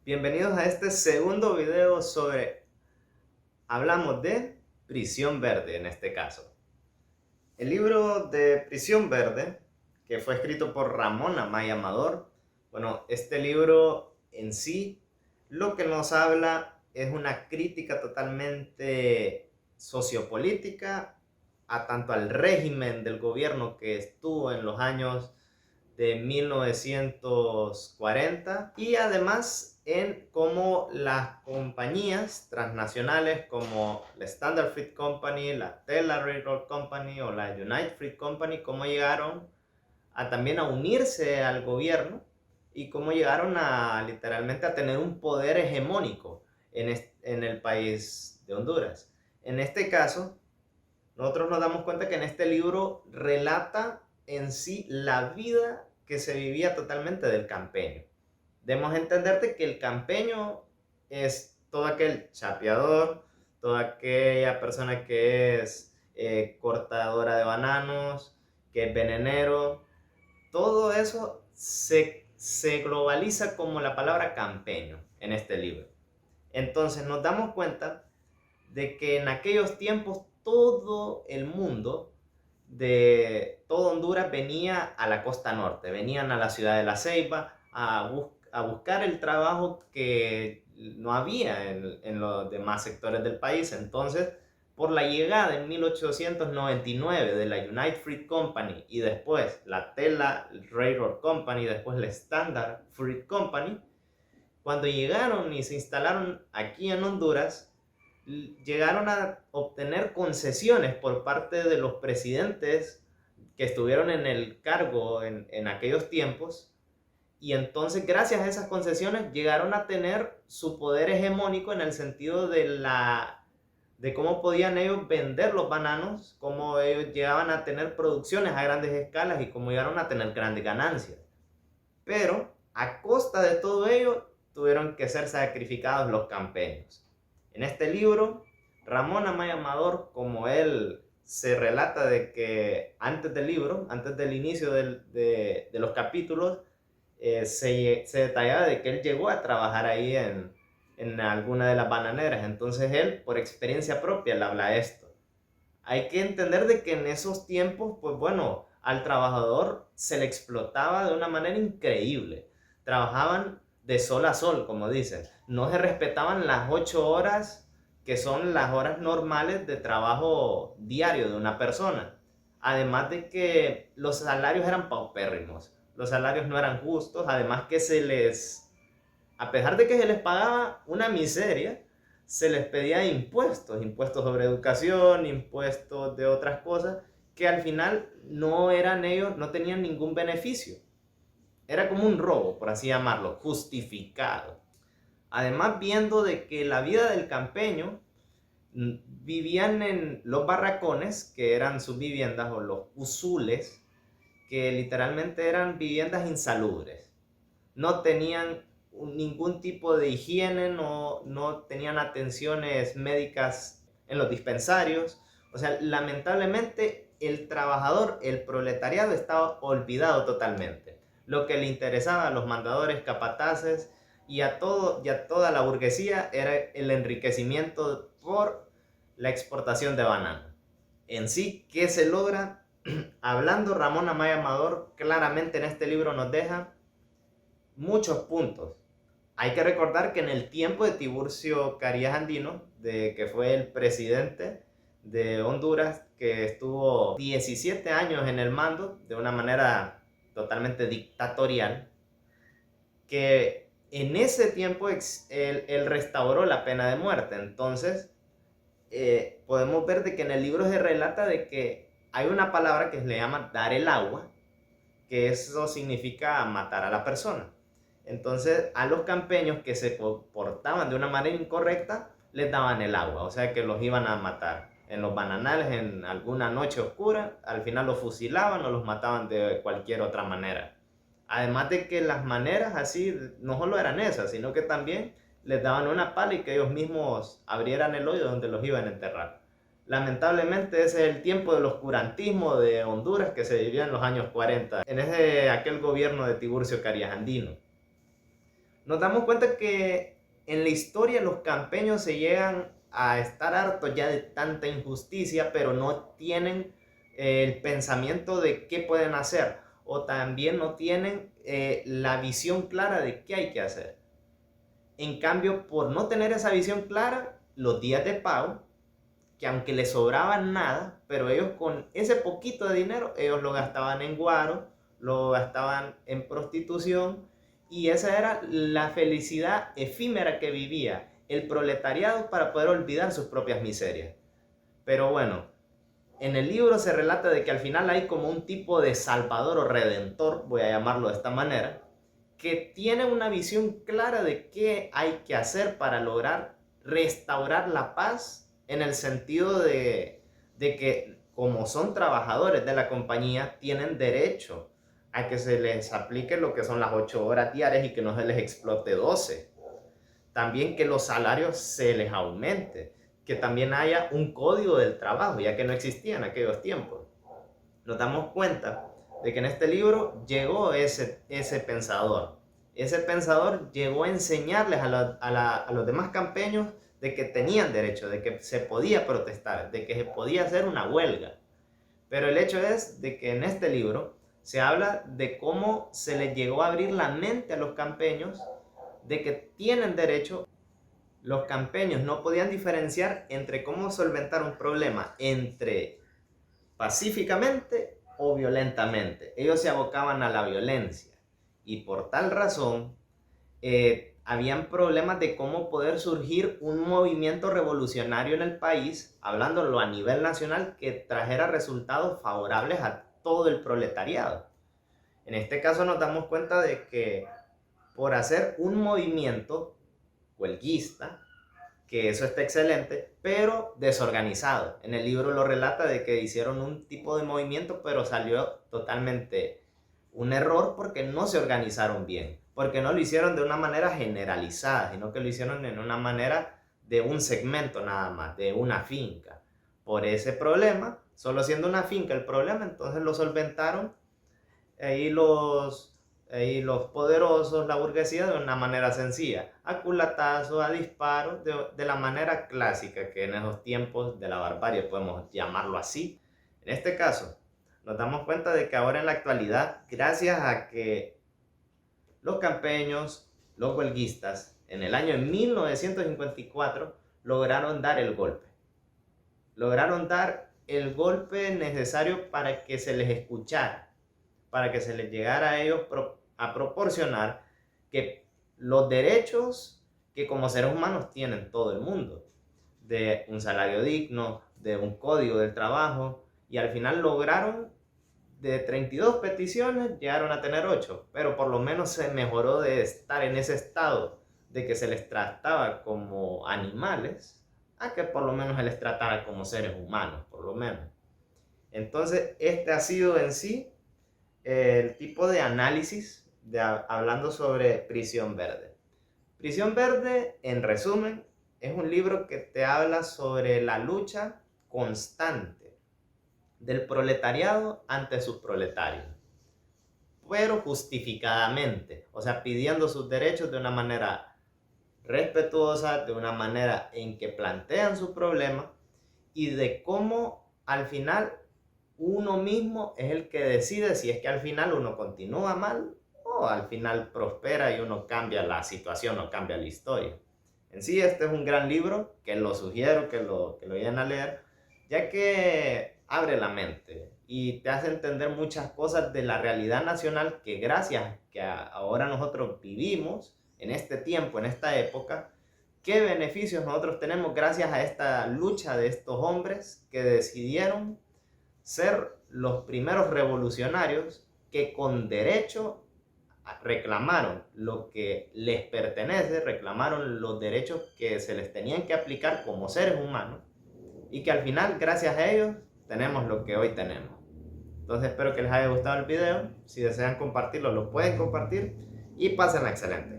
Bienvenidos a este segundo video hablamos de Prisión Verde en este caso. El libro de Prisión Verde, que fue escrito por Ramón Amaya Amador, bueno, este libro en sí lo que nos habla es una crítica totalmente sociopolítica a tanto al régimen del gobierno que estuvo en los años de 1940 y además en cómo las compañías transnacionales como la Standard Fruit Company, la Tela Railroad Company o la United Fruit Company, cómo llegaron también a unirse al gobierno y cómo llegaron a literalmente a tener un poder hegemónico en el país de Honduras. En este caso, nosotros nos damos cuenta que en este libro relata en sí la vida que se vivía totalmente del campeño. Debemos entenderte que el campeño es todo aquel chapeador, toda aquella persona que es cortadora de bananos, que es venenero. Todo eso se globaliza como la palabra campeño en este libro. Entonces nos damos cuenta de que en aquellos tiempos todo el mundo de todo Honduras venía a la costa norte, venían a la ciudad de La Ceiba a buscar el trabajo que no había en los demás sectores del país. Entonces, por la llegada en 1899 de la United Fruit Company y después la Tela Railroad Company, después la Standard Fruit Company, cuando llegaron y se instalaron aquí en Honduras, llegaron a obtener concesiones por parte de los presidentes que estuvieron en el cargo en aquellos tiempos, y entonces gracias a esas concesiones llegaron a tener su poder hegemónico en el sentido de cómo podían ellos vender los bananos, cómo ellos llegaban a tener producciones a grandes escalas y cómo llegaron a tener grandes ganancias. Pero a costa de todo ello tuvieron que ser sacrificados los campeños. En este libro, Ramón Amaya Amador, como él se relata de que antes del libro, antes del inicio de los capítulos, se detallaba de que él llegó a trabajar ahí en alguna de las bananeras. Entonces él, por experiencia propia, le habla esto. Hay que entender de que en esos tiempos, pues bueno, al trabajador se le explotaba de una manera increíble. Trabajaban de sol a sol, como dicen. No se respetaban las 8 horas que son las horas normales de trabajo diario de una persona. Además de que los salarios eran paupérrimos. Los salarios no eran justos. Además que a pesar de que se les pagaba una miseria, se les pedía impuestos, impuestos sobre educación, impuestos de otras cosas, que al final no eran ellos, no tenían ningún beneficio. Era como un robo, por así llamarlo, justificado. Además, viendo de que la vida del campeño vivían en los barracones, que eran sus viviendas, o los usules, que literalmente eran viviendas insalubres. No tenían ningún tipo de higiene, no tenían atenciones médicas en los dispensarios. O sea, lamentablemente el trabajador, el proletariado estaba olvidado totalmente. Lo que le interesaba a los mandadores, capataces y a toda la burguesía era el enriquecimiento por la exportación de banano. En sí, ¿qué se logra? Hablando Ramón Amaya Amador, claramente en este libro nos deja muchos puntos. Hay que recordar que en el tiempo de Tiburcio Carías Andino, que fue el presidente de Honduras, que estuvo 17 años en el mando de una manera totalmente dictatorial, que en ese tiempo él restauró la pena de muerte. Entonces, podemos ver de que en el libro se relata de que hay una palabra que se le llama dar el agua, que eso significa matar a la persona. Entonces a los campeños que se comportaban de una manera incorrecta les daban el agua, o sea que los iban a matar en los bananales en alguna noche oscura. Al final los fusilaban o los mataban de cualquier otra manera. Además de que las maneras así no solo eran esas, sino que también les daban una pala y que ellos mismos abrieran el hoyo donde los iban a enterrar. Lamentablemente ese es el tiempo del oscurantismo de Honduras que se vivía en los años 40, aquel gobierno de Tiburcio Carías Andino. nos damos cuenta que en la historia los campeños se llegan a estar hartos ya de tanta injusticia, pero no tienen el pensamiento de qué pueden hacer, o también no tienen la visión clara de qué hay que hacer. En cambio, por no tener esa visión clara, los días de pago, que aunque les sobraban nada, pero ellos con ese poquito de dinero, ellos lo gastaban en guaro, lo gastaban en prostitución, y esa era la felicidad efímera que vivía el proletariado para poder olvidar sus propias miserias. Pero bueno, en el libro se relata de que al final hay como un tipo de salvador o redentor, voy a llamarlo de esta manera, que tiene una visión clara de qué hay que hacer para lograr restaurar la paz, en el sentido de que como son trabajadores de la compañía, tienen derecho a que se les aplique lo que son las 8 horas diarias y que no se les explote 12. También que los salarios se les aumente, que también haya un código del trabajo, ya que no existía en aquellos tiempos. Nos damos cuenta de que en este libro llegó ese pensador. Ese pensador llegó a enseñarles a los demás campeños de que tenían derecho, de que se podía protestar, de que se podía hacer una huelga. Pero el hecho es de que en este libro se habla de cómo se les llegó a abrir la mente a los campeños de que tienen derecho. Los campeños no podían diferenciar entre cómo solventar un problema entre pacíficamente o violentamente. Ellos se abocaban a la violencia y por tal razón habían problemas de cómo poder surgir un movimiento revolucionario en el país, hablándolo a nivel nacional, que trajera resultados favorables a todo el proletariado. En este caso nos damos cuenta de que por hacer un movimiento huelguista, que eso está excelente, pero desorganizado. En el libro lo relata de que hicieron un tipo de movimiento, pero salió totalmente un error porque no se organizaron bien, porque no lo hicieron de una manera generalizada, sino que lo hicieron en una manera de un segmento nada más, de una finca. Por ese problema, solo siendo una finca el problema, entonces lo solventaron ahí los poderosos, la burguesía, de una manera sencilla, a culatazo, a disparo, de la manera clásica, que en esos tiempos de la barbarie podemos llamarlo así. En este caso, nos damos cuenta de que ahora en la actualidad, gracias a que los campeños, los huelguistas, en el año 1954, lograron dar el golpe. Lograron dar el golpe necesario para que se les escuchara, para que se les llegara a ellos a proporcionar que los derechos que como seres humanos tienen todo el mundo, de un salario digno, de un código del trabajo, y al final lograron, de 32 peticiones llegaron a tener 8, pero por lo menos se mejoró de estar en ese estado de que se les trataba como animales, a que por lo menos se les tratara como seres humanos, por lo menos. Entonces este ha sido en sí el tipo de análisis hablando sobre Prisión Verde. Prisión Verde, en resumen, es un libro que te habla sobre la lucha constante del proletariado ante sus proletarios, pero justificadamente, o sea, pidiendo sus derechos de una manera respetuosa, de una manera en que plantean su problema, y de cómo al final uno mismo es el que decide si es que al final uno continúa mal o al final prospera y uno cambia la situación o cambia la historia. En sí, este es un gran libro que lo sugiero que lo vayan a leer, ya que abre la mente y te hace entender muchas cosas de la realidad nacional que gracias a que ahora nosotros vivimos en este tiempo, en esta época, qué beneficios nosotros tenemos gracias a esta lucha de estos hombres que decidieron ser los primeros revolucionarios que con derecho reclamaron lo que les pertenece, reclamaron los derechos que se les tenían que aplicar como seres humanos, y que al final, gracias a ellos, tenemos lo que hoy tenemos. Entonces espero que les haya gustado el video. Si desean compartirlo, lo pueden compartir y pásenla excelente.